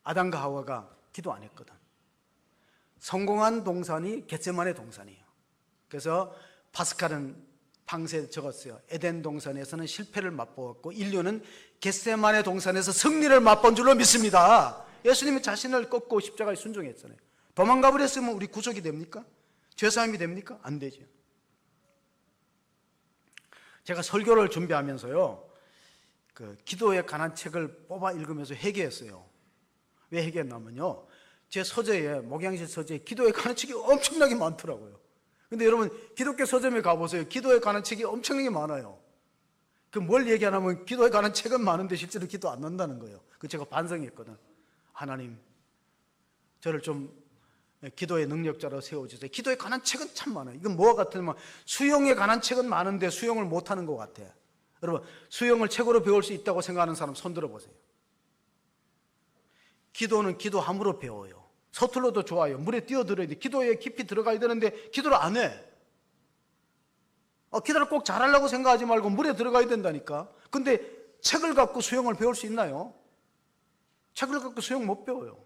아담과 하와가 기도 안 했거든. 성공한 동산이 겟세마네 동산이에요. 그래서 파스칼은 팡세에 적었어요. 에덴 동산에서는 실패를 맛보았고 인류는 겟세마네 동산에서 승리를 맛본 줄로 믿습니다. 예수님이 자신을 꺾고 십자가에 순종했잖아요. 도망가 버렸으면 우리 구속이 됩니까? 죄사함이 됩니까? 안 되죠. 제가 설교를 준비하면서요, 그 기도에 관한 책을 뽑아 읽으면서 회개했어요. 왜 회개했냐면요, 제 서재에, 목양실 서재에 기도에 관한 책이 엄청나게 많더라고요. 근데 여러분, 기독교 서점에 가보세요. 기도에 관한 책이 엄청나게 많아요. 그 뭘 얘기하냐면 기도에 관한 책은 많은데 실제로 기도 안 한다는 거예요. 그 제가 반성했거든. 하나님, 저를 좀 기도의 능력자로 세워주세요. 기도에 관한 책은 참 많아요. 이건 뭐와 같으면 수영에 관한 책은 많은데 수영을 못하는 것 같아요. 여러분, 수영을 책으로 배울 수 있다고 생각하는 사람 손 들어보세요. 기도는 기도함으로 배워요. 서툴러도 좋아요. 물에 뛰어들어야 돼. 기도에 깊이 들어가야 되는데 기도를 안 해. 기도를 꼭 잘하려고 생각하지 말고 물에 들어가야 된다니까. 근데 책을 갖고 수영을 배울 수 있나요? 책을 갖고 수영 못 배워요.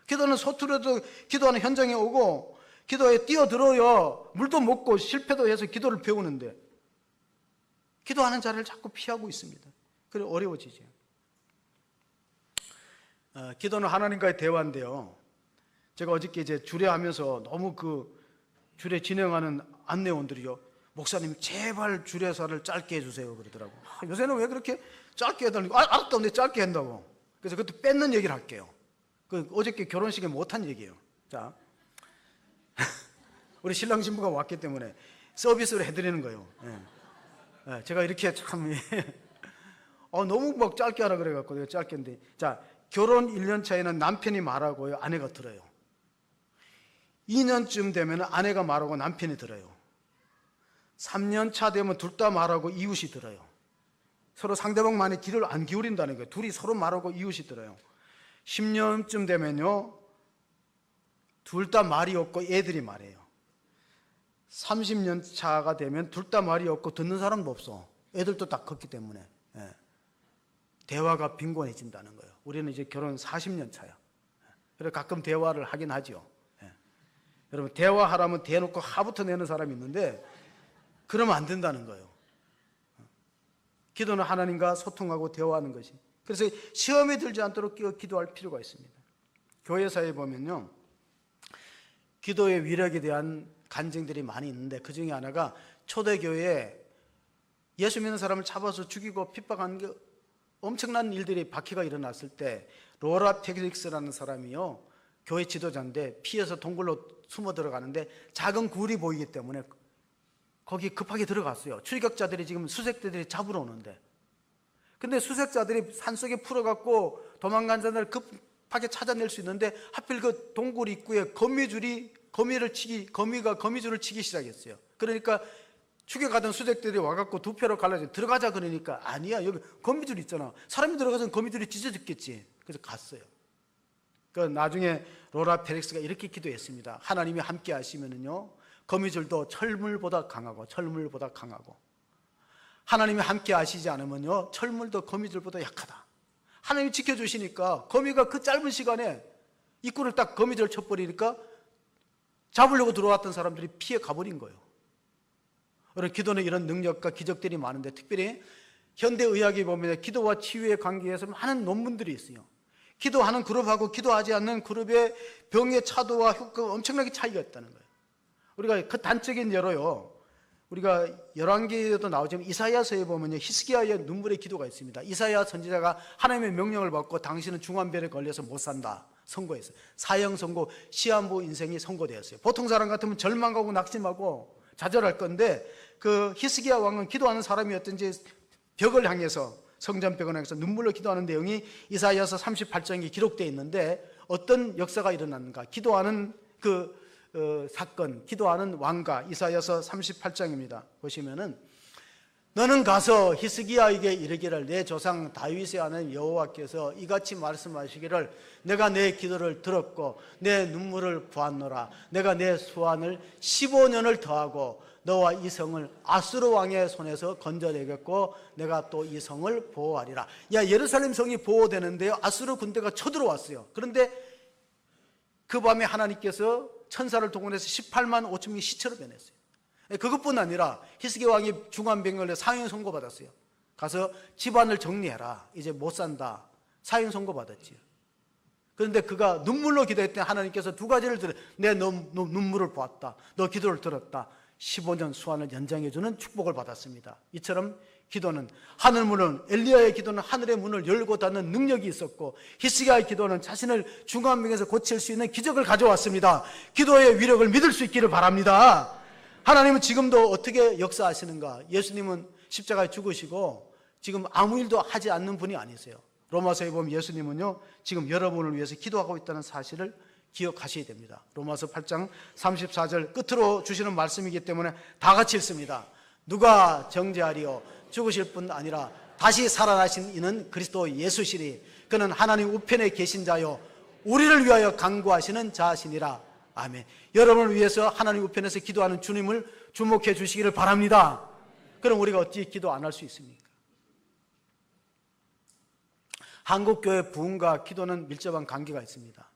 기도는 서툴러도 기도하는 현장에 오고 기도에 뛰어들어야 물도 먹고 실패도 해서 기도를 배우는데 기도하는 자리를 자꾸 피하고 있습니다. 그래 어려워지죠. 기도는 하나님과의 대화인데요. 제가 어저께 이제 주례하면서 너무 그 주례 진행하는 안내원들이요, 목사님 제발 주례사를 짧게 해주세요 그러더라고. 요새는 왜 그렇게 짧게 해달라고? 알았다, 근데 짧게 한다고. 그래서 그것도 뺏는 얘기를 할게요. 그 어저께 결혼식에 못한 얘기예요. 자, 우리 신랑 신부가 왔기 때문에 서비스를 해드리는 거예요. 네. 제가 이렇게 참 너무 막 짧게 하라 그래갖고 내가 짧게 했는데, 자, 결혼 1년 차에는 남편이 말하고요, 아내가 들어요. 2년쯤 되면 아내가 말하고 남편이 들어요. 3년 차 되면 둘 다 말하고 이웃이 들어요. 서로 상대방 말에 귀를 안 기울인다는 거예요. 둘이 서로 말하고 이웃이 들어요. 10년쯤 되면요, 둘 다 말이 없고 애들이 말해요. 30년 차가 되면 둘 다 말이 없고 듣는 사람도 없어. 애들도 다 컸기 때문에. 대화가 빈곤해진다는 거예요. 우리는 이제 결혼 40년 차야. 그래서 가끔 대화를 하긴 하죠. 여러분, 대화하라면 대놓고 하부터 내는 사람이 있는데 그러면 안 된다는 거예요. 기도는 하나님과 소통하고 대화하는 것이. 그래서 시험에 들지 않도록 기도할 필요가 있습니다. 교회사에 보면요, 기도의 위력에 대한 간증들이 많이 있는데 그 중에 하나가 초대교회에 예수 믿는 사람을 잡아서 죽이고 핍박하는 게 엄청난 일들이 박해가 일어났을 때 로라 페릭스라는 사람이요, 교회 지도자인데 피해서 동굴로 숨어 들어가는데 작은 굴이 보이기 때문에 거기 급하게 들어갔어요. 출격자들이 지금 수색대들이 잡으러 오는데, 근데 수색자들이 산속에 풀어갖고 도망간 자들을 급하게 찾아낼 수 있는데 하필 그 동굴 입구에 거미줄을 치기 시작했어요. 그러니까 죽여가던 수색들이 와갖고 두 표로 갈라져 들어가자 그러니까 아니야, 여기 거미줄 있잖아. 사람이 들어가서 거미줄이 찢어졌겠지. 그래서 갔어요. 그 나중에 로라 페릭스가 이렇게 기도했습니다. 하나님이 함께 하시면은요, 거미줄도 철물보다 강하고 하나님이 함께 하시지 않으면요 철물도 거미줄보다 약하다. 하나님이 지켜주시니까 거미가 그 짧은 시간에 입구를 딱 거미줄 쳐버리니까 잡으려고 들어왔던 사람들이 피해 가버린 거예요. 그런 기도는 이런 능력과 기적들이 많은데, 특별히 현대의학에 보면 기도와 치유의 관계에서 많은 논문들이 있어요. 기도하는 그룹하고 기도하지 않는 그룹의 병의 차도와 효과가 엄청나게 차이가 있다는 거예요. 우리가 그 단적인 예로요, 우리가 열왕기에도 나오지만 이사야서에 보면요 히스기야의 눈물의 기도가 있습니다. 이사야 선지자가 하나님의 명령을 받고 당신은 중환병에 걸려서 못 산다 선고했어요. 사형 선고, 시한부 인생이 선고되었어요. 보통 사람 같으면 절망하고 낙심하고 좌절할 건데, 그 히스기야 왕은 기도하는 사람이었든지 벽을 향해서, 성전벽을 향해서 눈물로 기도하는 내용이 이사야서 38장에 기록되어 있는데, 어떤 역사가 일어났는가? 기도하는 사건, 기도하는 왕가, 이사야서 38장입니다. 보시면은, 너는 가서 히스기야에게 이르기를, 내 조상 다윗의 아는 여호와께서 이같이 말씀하시기를, 내가 내 기도를 들었고 내 눈물을 보았노라. 내가 내 수완을 15년을 더하고 너와 이 성을 아수르 왕의 손에서 건져내겠고 내가 또 이 성을 보호하리라. 예루살렘 성이 보호되는데요, 아수르 군대가 쳐들어왔어요. 그런데 그 밤에 하나님께서 천사를 동원해서 18만 5천 명이 시체로 변했어요. 그것뿐 아니라 히스기야 왕이 중환병을 사형 선고받았어요. 가서 집안을 정리해라, 이제 못 산다, 사형 선고받았지요. 그런데 그가 눈물로 기도했더니 하나님께서 두 가지를 들어, 내 눈물을 보았다, 너 기도를 들었다, 15년 수완을 연장해주는 축복을 받았습니다. 이처럼 기도는 하늘 문을, 엘리야의 기도는 하늘의 문을 열고 닫는 능력이 있었고, 히스기야의 기도는 자신을 중환병에서 고칠 수 있는 기적을 가져왔습니다. 기도의 위력을 믿을 수 있기를 바랍니다. 하나님은 지금도 어떻게 역사하시는가? 예수님은 십자가에 죽으시고 지금 아무 일도 하지 않는 분이 아니세요. 로마서에 보면 예수님은요 지금 여러분을 위해서 기도하고 있다는 사실을 기억하셔야 됩니다. 로마서 8장 34절 끝으로 주시는 말씀이기 때문에 다 같이 읽습니다. 누가 정죄하리요? 죽으실 뿐 아니라 다시 살아나신 이는 그리스도 예수시니 그는 하나님 우편에 계신 자요 우리를 위하여 간구하시는 자시니라. 아멘. 여러분을 위해서 하나님 우편에서 기도하는 주님을 주목해 주시기를 바랍니다. 그럼 우리가 어찌 기도 안 할 수 있습니까? 한국교회 부흥과 기도는 밀접한 관계가 있습니다.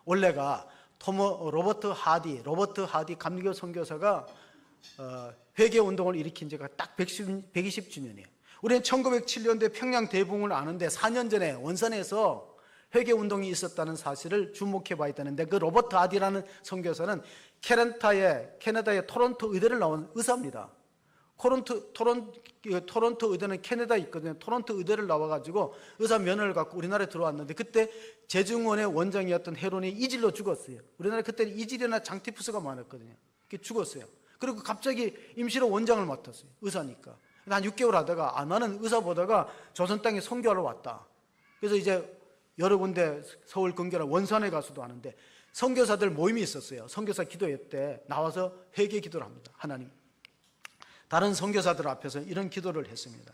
원래가 로버트 하디 감리교 선교사가 회개 운동을 일으킨 지가 딱 120주년이에요. 우리는 1907년도에 평양 대붕을 아는데 4년 전에 원산에서 회개 운동이 있었다는 사실을 주목해 봐야 되는데, 그 로버트 하디라는 선교사는 캐나다의 토론토 의대를 나온 의사입니다. 토론토 의대는 캐나다에 있거든요. 토론토 의대를 나와가지고 의사 면허를 갖고 우리나라에 들어왔는데, 그때 제중원의 원장이었던 헤론이 이질로 죽었어요. 우리나라에 그때는 이질이나 장티푸스가 많았거든요. 죽었어요. 그리고 갑자기 임시로 원장을 맡았어요. 의사니까. 한 6개월 하다가 나는 의사 보다가 조선 땅에 선교하러 왔다. 그래서 이제 여러 군데 서울 근교나 원산에 가서도 하는데, 선교사들 모임이 있었어요. 선교사 기도회 때 나와서 회개 기도를 합니다. 하나님, 다른 선교사들 앞에서 이런 기도를 했습니다.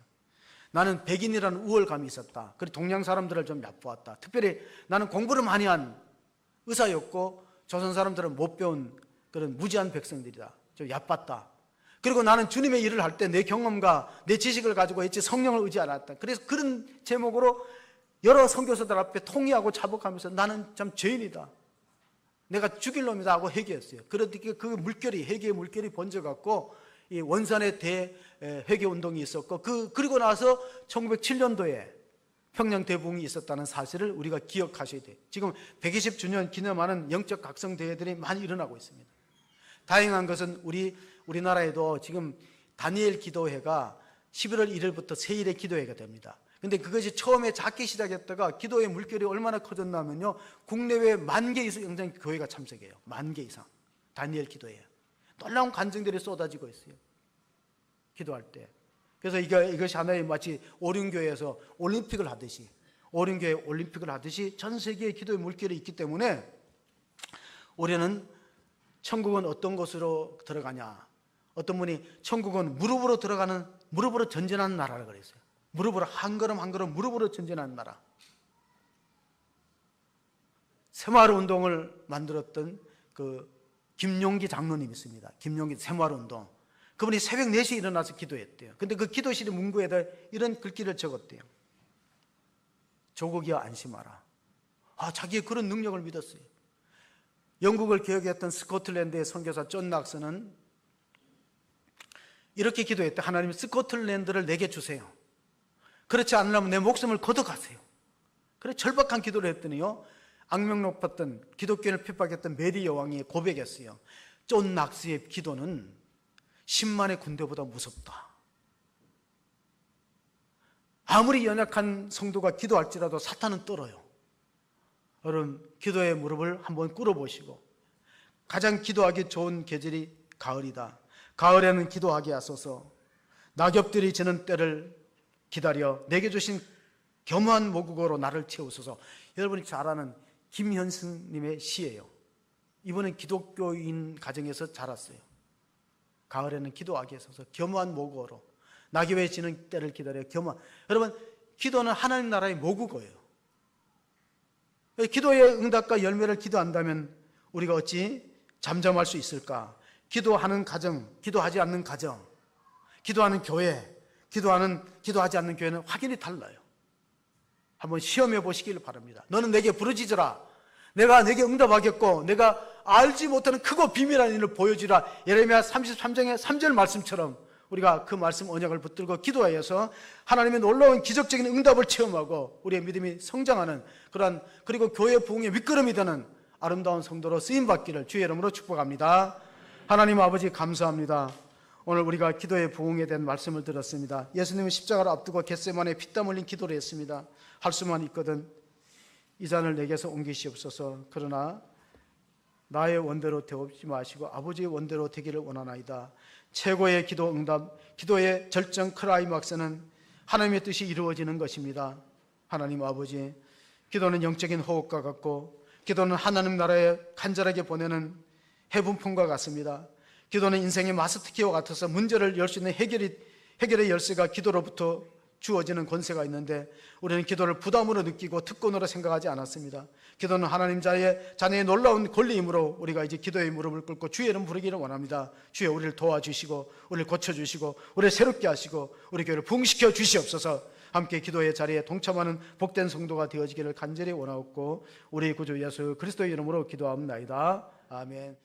나는 백인이라는 우월감이 있었다. 그리고 동양 사람들을 좀 얕보았다. 특별히 나는 공부를 많이 한 의사였고 조선 사람들은 못 배운 그런 무지한 백성들이다. 좀 얕봤다. 그리고 나는 주님의 일을 할 때 내 경험과 내 지식을 가지고 했지 성령을 의지 않았다. 그래서 그런 제목으로 여러 선교사들 앞에 통의하고 자복하면서 나는 참 죄인이다, 내가 죽일 놈이다 하고 회개했어요. 그러니까 그 물결이, 회개의 물결이 번져갖고 이 원산의 대회개 운동이 있었고, 그리고 나서 1907년도에 평양 대붕이 있었다는 사실을 우리가 기억하셔야 돼요. 지금 120주년 기념하는 영적 각성 대회들이 많이 일어나고 있습니다. 다행한 것은 우리나라에도 지금 다니엘 기도회가 11월 1일부터 세일의 기도회가 됩니다. 근데 그것이 처음에 작게 시작했다가 기도의 물결이 얼마나 커졌냐면요, 국내외 10,000개 이상 교회가 참석해요. 10,000개 이상. 다니엘 기도회에 놀라운 간증들이 쏟아지고 있어요, 기도할 때. 그래서 이것이 하나의 마치 오륜교회에서 올림픽을 하듯이, 오륜교회 올림픽을 하듯이 전 세계에 기도의 물결이 있기 때문에 우리는 천국은 어떤 곳으로 들어가냐, 어떤 분이 천국은 무릎으로 들어가는, 무릎으로 전진하는 나라라고 그랬어요. 무릎으로 한 걸음 한 걸음 무릎으로 전진하는 나라. 새마을 운동을 만들었던 그 김용기 장로님 있습니다. 김용기 새마을운동. 그분이 새벽 4시에 일어나서 기도했대요. 근데 그 기도실의 문구에다 이런 글귀를 적었대요. 조국이여 안심하라. 자기의 그런 능력을 믿었어요. 영국을 개혁했던 스코틀랜드의 선교사 존 낙스는 이렇게 기도했대. 하나님, 스코틀랜드를 내게 주세요. 그렇지 않으려면 내 목숨을 걷어가세요. 그래 절박한 기도를 했더니요, 악명 높았던 기독교인을 핍박했던 메리 여왕이 고백했어요. 존 낙스의 기도는 10만의 군대보다 무섭다. 아무리 연약한 성도가 기도할지라도 사탄은 떨어요. 여러분, 기도의 무릎을 한번 꿇어보시고, 가장 기도하기 좋은 계절이 가을이다. 가을에는 기도하게 하소서. 낙엽들이 지는 때를 기다려 내게 주신 겸허한 모국어로 나를 채우소서. 여러분이 잘 아는 김현승님의 시예요. 이분은 기독교인 가정에서 자랐어요. 가을에는 기도하게 하소서. 겸허한 모국어로 낙엽에 지는 때를 기다려 겸허한. 여러분, 기도는 하나님 나라의 모국어예요. 기도의 응답과 열매를 기도한다면 우리가 어찌 잠잠할 수 있을까? 기도하는 가정, 기도하지 않는 가정, 기도하는 교회, 기도하지 않는 교회는 확연히 달라요. 한번 시험해 보시길 바랍니다. 너는 내게 부르짖으라. 내가 내게 응답하겠고, 내가 알지 못하는 크고 비밀한 일을 보여주라. 예레미야 33장의 3절 말씀처럼 우리가 그 말씀 언약을 붙들고 기도하여서 하나님의 놀라운 기적적인 응답을 체험하고 우리의 믿음이 성장하는 그러한, 그리고 교회 부흥의 밑거름이 되는 아름다운 성도로 쓰임받기를 주의 이름으로 축복합니다. 하나님 아버지, 감사합니다. 오늘 우리가 기도의 부흥에 대한 말씀을 들었습니다. 예수님은 십자가를 앞두고 겟세마네 피땀 흘린 기도를 했습니다. 할 수만 있거든 이 잔을 내게서 옮기시옵소서. 그러나 나의 원대로 되옵지 마시고 아버지의 원대로 되기를 원하나이다. 최고의 기도 응답, 기도의 절정 클라이막스는 하나님의 뜻이 이루어지는 것입니다. 하나님 아버지, 기도는 영적인 호흡과 같고, 기도는 하나님 나라에 간절하게 보내는 해분품과 같습니다. 기도는 인생의 마스터키와 같아서 문제를 열 수 있는 해결의 열쇠가 기도로부터 주어지는 권세가 있는데, 우리는 기도를 부담으로 느끼고 특권으로 생각하지 않았습니다. 기도는 하나님 자녀의 놀라운 권리이므로 우리가 이제 기도의 무릎을 꿇고 주의 이름 부르기를 원합니다. 주여, 우리를 도와주시고 우리를 고쳐주시고 우리를 새롭게 하시고 우리 교회를 부흥시켜 주시옵소서. 함께 기도의 자리에 동참하는 복된 성도가 되어지기를 간절히 원하옵고 우리 구주 예수 그리스도의 이름으로 기도합니다. 아멘.